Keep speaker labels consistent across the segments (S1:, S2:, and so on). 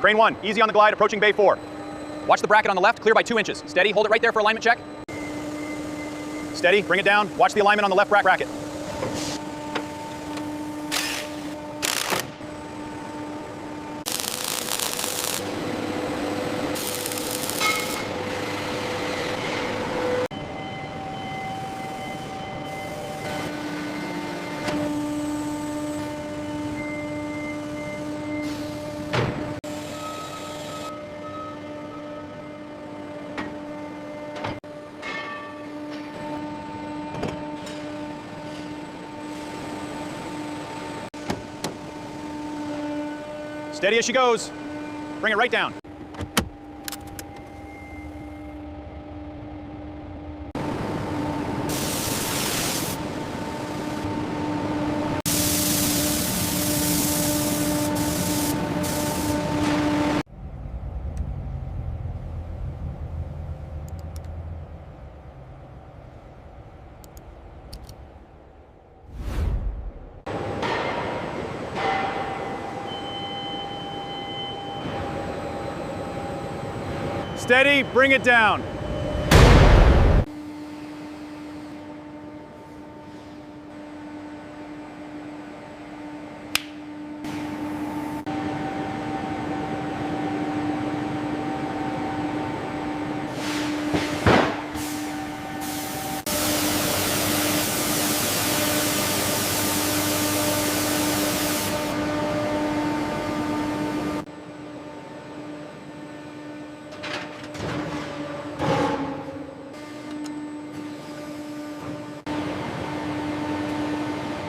S1: Crane 1, easy on the glide, approaching bay 4. Watch the bracket on the left, clear by 2 inches. Steady, hold it right there for alignment check. Steady, bring it down. Watch the alignment on the left bracket. Steady as she goes. Bring it right down. Steady, bring it down.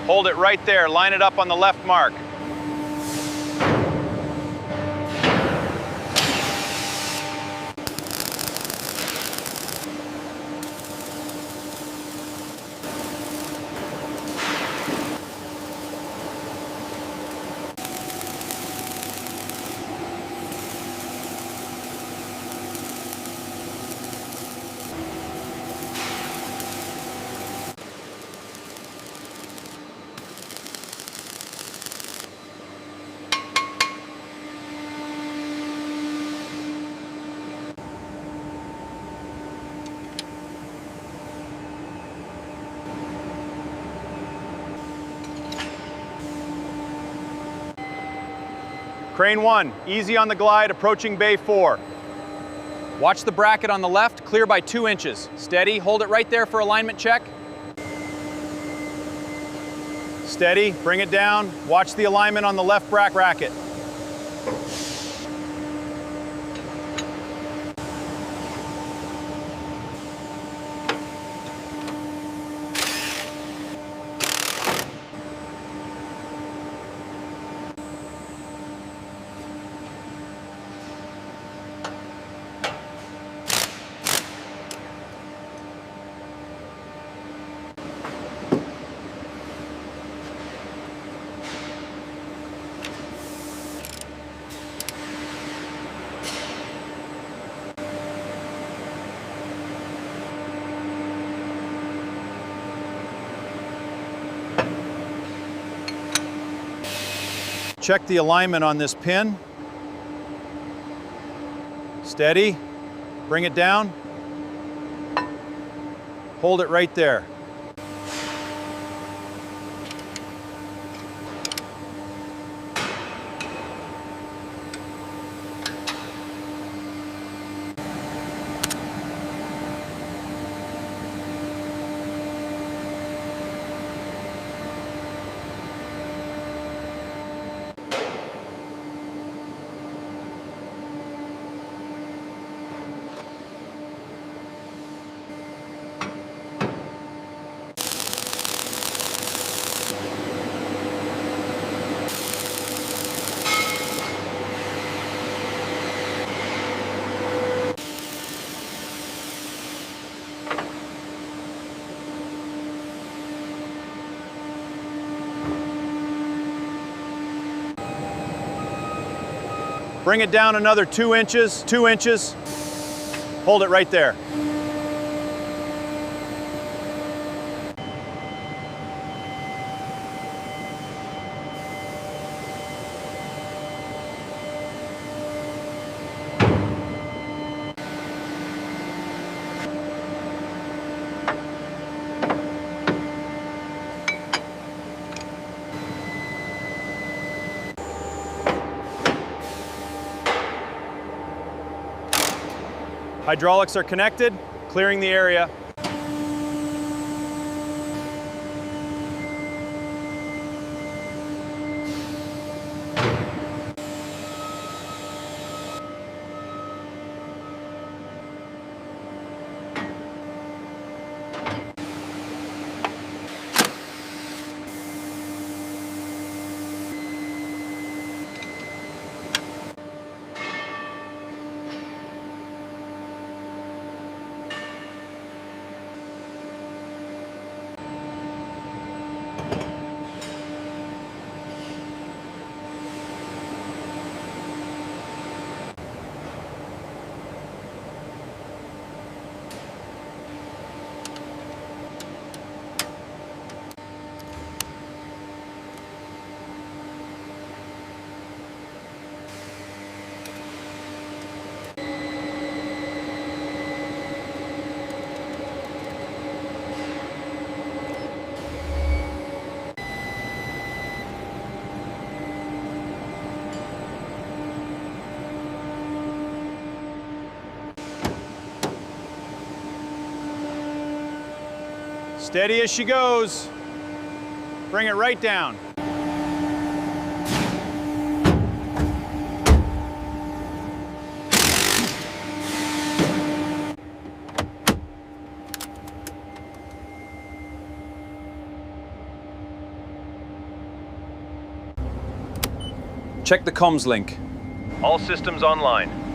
S1: Hold it right there, line it up on the left mark. Crane 1, easy on the glide, approaching bay 4. Watch the bracket on the left, clear by 2 inches. Steady, hold it right there for alignment check. Steady, bring it down. Watch the alignment on the left bracket. Check the alignment on this pin. Steady, bring it down. Hold it right there. Bring it down another 2 inches, 2 inches. Hold it right there. Hydraulics are connected, clearing the area. Steady as she goes. Bring it right down. Check the comms link.
S2: All systems online.